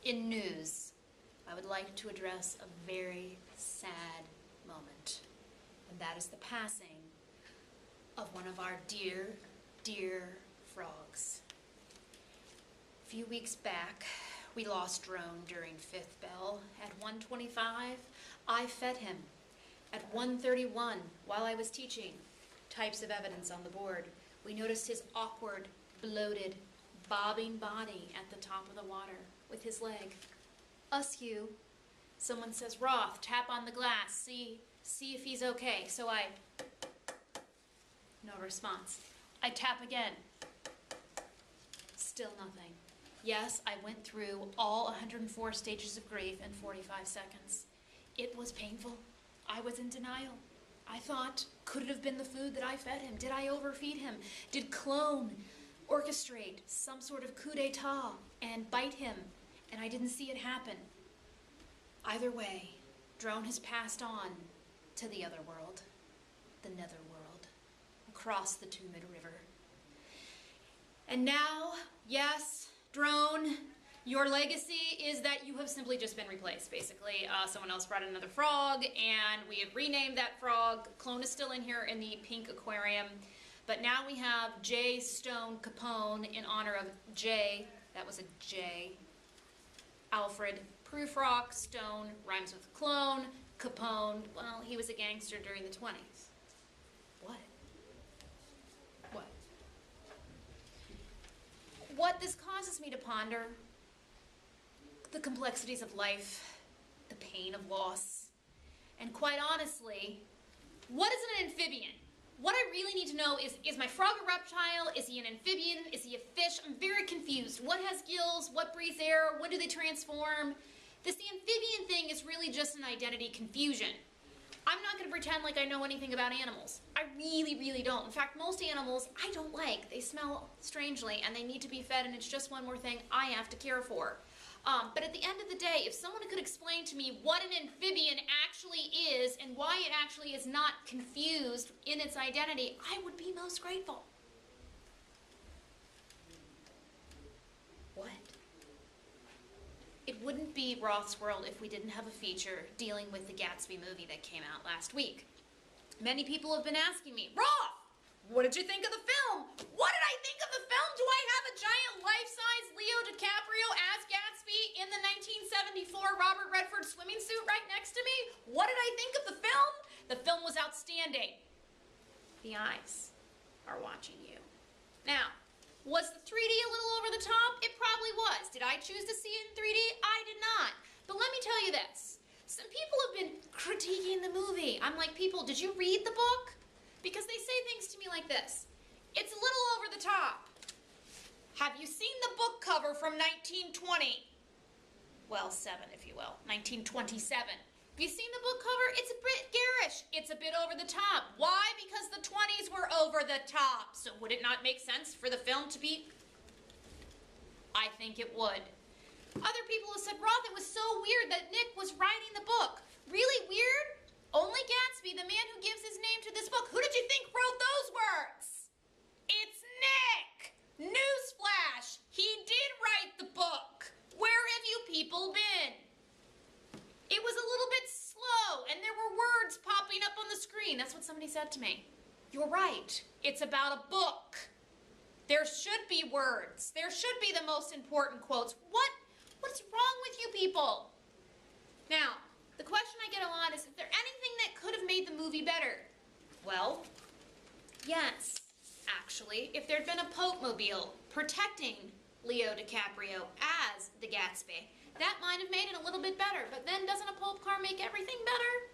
In news, I would like to address a very sad moment, and that is the passing of one of our dear, dear frogs. A few weeks back, we lost Drone during fifth bell. At 1:25, I fed him. At 1:31, while I was teaching types of evidence on the board, we noticed his awkward, bloated, bobbing body at the top of the water with his leg askew. Someone says, "Roth, tap on the glass, see if he's okay." So no response. I tap again. Still nothing. Yes, I went through all 104 stages of grief in 45 seconds. It was painful. I was in denial. I thought, could it have been the food that I fed him? Did I overfeed him? Did clone orchestrate some sort of coup d'etat and bite him, and I didn't see it happen? Either way, Drone has passed on to the other world, the netherworld, across the Tumid River. And now, yes, Drone, your legacy is that you have simply just been replaced, basically. Someone else brought in another frog, and we have renamed that frog. Clone is still in here in the pink aquarium. But now we have J. Stone Capone in honor of J. That was a J. Alfred Prufrock. Stone rhymes with clone. Capone, well, he was a gangster during the 20s. What? What this causes me to ponder, the complexities of life, the pain of loss, and quite honestly, what is an amphibian? What I really need to know is my frog a reptile? Is he an amphibian? Is he a fish? I'm very confused. What has gills? What breathes air? When do they transform? The amphibian thing is really just an identity confusion. I'm not going to pretend like I know anything about animals. I really, really don't. In fact, most animals I don't like. They smell strangely and they need to be fed, and it's just one more thing I have to care for. But at the end of the day, if someone could explain to me what an amphibian actually is and why it actually is not confused in its identity, I would be most grateful. What? It wouldn't be Roth's World if we didn't have a feature dealing with the Gatsby movie that came out last week. Many people have been asking me, "Roth, what did you think of the film?" What did I think of the film? Do I have a giant life-size Leo DiCaprio as Gatsby in the 1974 Robert Redford swimming suit right next to me? What did I think of the film? The film was outstanding. The eyes are watching you. Now, was the 3D a little over the top? It probably was. Did I choose to see it in 3D? I did not. But let me tell you this. Some people have been critiquing the movie. I'm like, people, did you read the book? Because they say things to me like this. It's a little over the top. Have you seen the book cover from 1920? Well, 7, if you will. 1927. Have you seen the book cover? It's a bit garish. It's a bit over the top. Why? Because the 20s were over the top. So would it not make sense for the film to be? I think it would. Other people have said, "Roth, it was so weird that Nick was writing the book." Really weird? Only Gatsby, the man who gives his name to this book, who did you think wrote those words? It's Nick! Newsflash! He did write the book. Where have you people been? It was a little bit slow, and there were words popping up on the screen. That's what somebody said to me. You're right. It's about a book. There should be words. There should be the most important quotes. What's wrong with you people? Now, the question I get a lot is there anything that could have made the movie better? Well, yes, actually. If there'd been a Pope-mobile protecting Leo DiCaprio as the Gatsby, that might have made it a little bit better. But then doesn't a Pope car make everything better?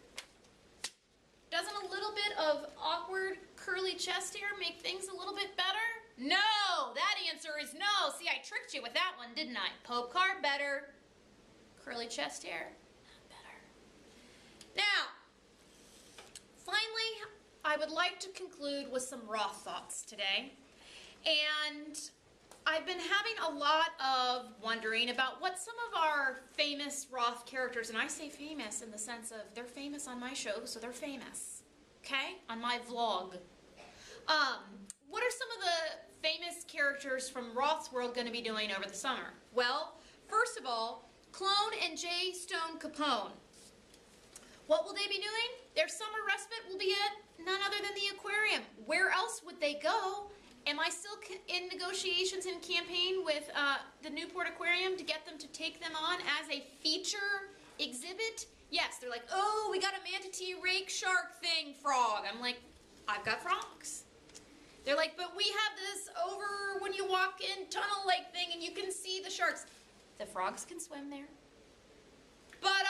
Doesn't a little bit of awkward curly chest hair make things a little bit better? No! That answer is no. See, I tricked you with that one, didn't I? Pope car, better. Curly chest hair, not better. Now, finally, I would like to conclude with some Roth thoughts today. And I've been having a lot of wondering about what some of our famous Roth characters, and I say famous in the sense of they're famous on my show, so they're famous, okay? On my vlog. What are some of the famous characters from Roth's World going to be doing over the summer? Well, first of all, Clone and J. Stone Capone. What will they be doing? Their summer respite will be at none other than the aquarium. Where else would they go? Am I still in negotiations and campaign with the Newport Aquarium to get them to take them on as a feature exhibit? Yes, they're like, oh, we got a manatee rake shark thing, frog. I'm like, I've got frogs. They're like, but we have this over when you walk in tunnel like thing and you can see the sharks. The frogs can swim there. But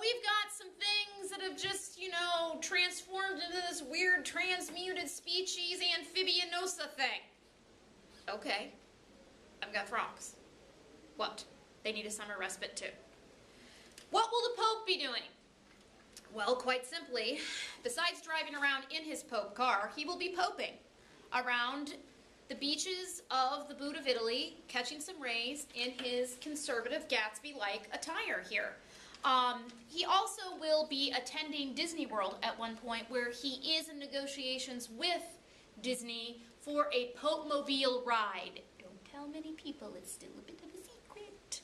we've got some things that have just, you know, transformed into this weird transmuted species amphibianosa thing. Okay, I've got frogs. What? They need a summer respite too. What will the Pope be doing? Well, quite simply, besides driving around in his Pope car, he will be poping around the beaches of the boot of Italy, catching some rays in his conservative Gatsby-like attire here. He also will be attending Disney World at one point, where he is in negotiations with Disney for a Pope-mobile ride. Don't tell many people, it's still a bit of a secret.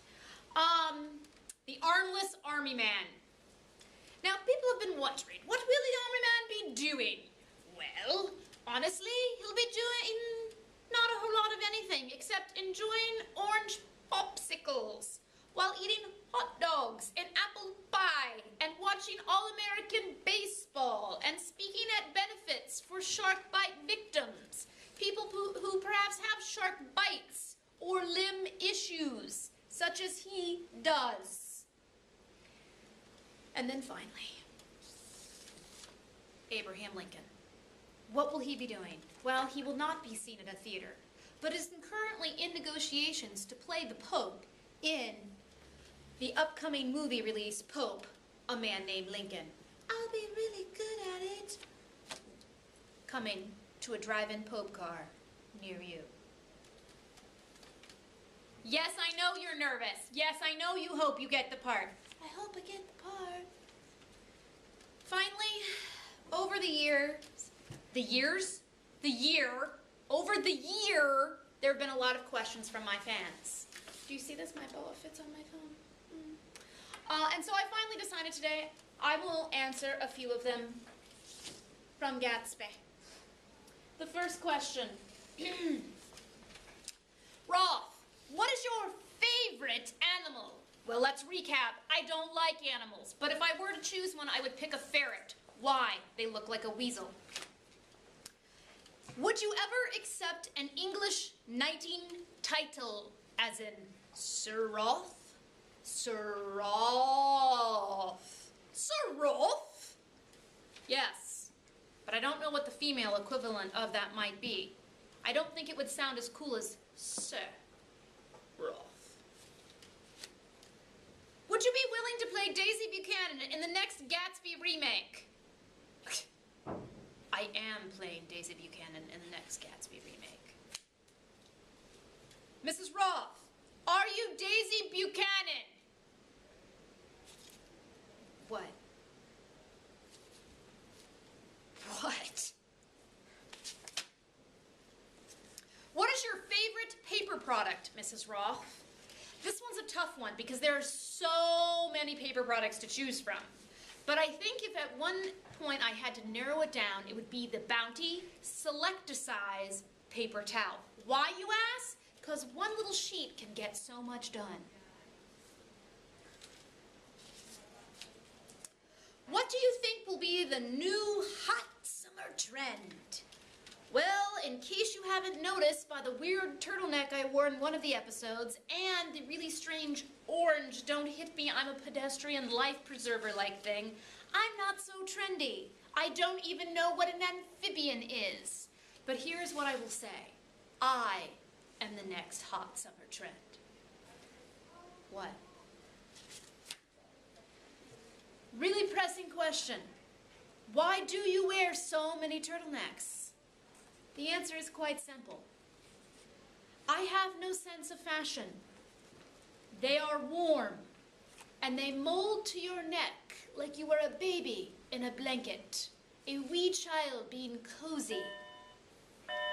The Armless Army Man. Now, people have been wondering, what will the Army Man be doing? Well, honestly, he'll be doing not a whole lot of anything except enjoying orange popsicles while eating hot dogs and apple pie and watching All-American baseball and speaking at benefits for shark bite victims, people who perhaps have shark bites or limb issues, such as he does. And then finally, Abraham Lincoln. What will he be doing? Well, he will not be seen at a theater, but is currently in negotiations to play the Pope in the upcoming movie release, Pope, A Man Named Lincoln. I'll be really good at it. Coming to a drive-in Pope car near you. Yes, I know you're nervous. Yes, I know you hope you get the part. I hope I get the part. Finally, over the year, over the year, there have been a lot of questions from my fans. Do you see this? My boa fits on my phone. And so I finally decided today I will answer a few of them from Gatsby. The first question. Roth, what is your favorite animal? Well, let's recap. I don't like animals, but if I were to choose one, I would pick a ferret. Why? They look like a weasel. Would you ever accept an English knighting title, as in Sir Roth? Sir Roth. Sir Roth? Yes, but I don't know what the female equivalent of that might be. I don't think it would sound as cool as Sir Roth. Would you be willing to play Daisy Buchanan in the next Gatsby remake? I am playing Daisy Buchanan in the next Gatsby remake. Mrs. Roth, are you Daisy Buchanan? What? What? What is your favorite paper product, Mrs. Roth? This one's a tough one because there are so many paper products to choose from. But I think if at one point I had to narrow it down, it would be the Bounty Select-A-Size paper towel. Why, you ask? Because one little sheet can get so much done. What do you think will be the new hot summer trend? Well, in case you haven't noticed by the weird turtleneck I wore in one of the episodes and the really strange orange don't hit me, I'm a pedestrian life preserver like thing, I'm not so trendy. I don't even know what an amphibian is. But here's what I will say. I am the next hot summer trend. What? Really pressing question. Why do you wear so many turtlenecks? The answer is quite simple. I have no sense of fashion. They are warm, and they mold to your neck like you were a baby in a blanket, a wee child being cozy.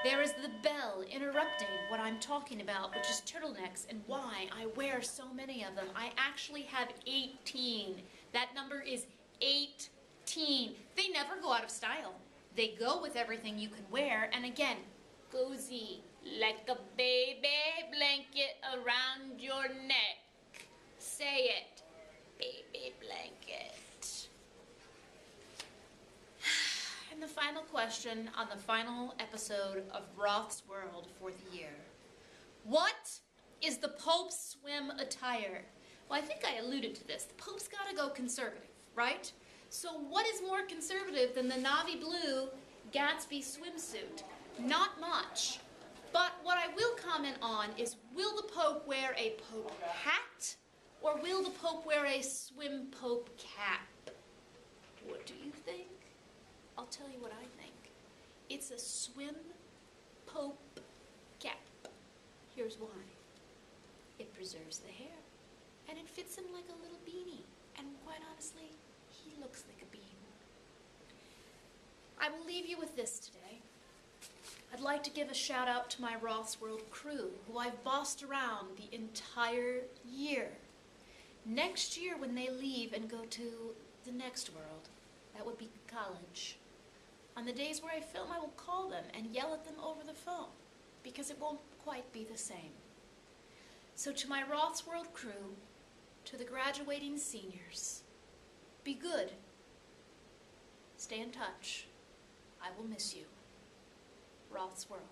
There is the bell interrupting what I'm talking about, which is turtlenecks and why I wear so many of them. I actually have 18. That number is 18. They never go out of style. They go with everything you can wear, and again, cozy, like a baby blanket around your neck. Say it, baby blanket. And the final question on the final episode of Roth's World for the year. What is the Pope's swim attire? Well, I think I alluded to this. The Pope's got to go conservative, right? So what is more conservative than the navy blue Gatsby swimsuit? Not much. But what I will comment on is, will the Pope wear a Pope hat, or will the Pope wear a swim Pope cap? What do you think? I'll tell you what I think. It's a swim Pope cap. Here's why. It preserves the hair, and it fits him like a little beanie. And quite honestly, he looks like a bean. I will leave you with this today. I'd like to give a shout out to my Roth's World crew, who I've bossed around the entire year. Next year, when they leave and go to the next world, that would be college. On the days where I film, I will call them and yell at them over the phone, because it won't quite be the same. So to my Roth's World crew, to the graduating seniors, be good. Stay in touch. I will miss you. Roth's World.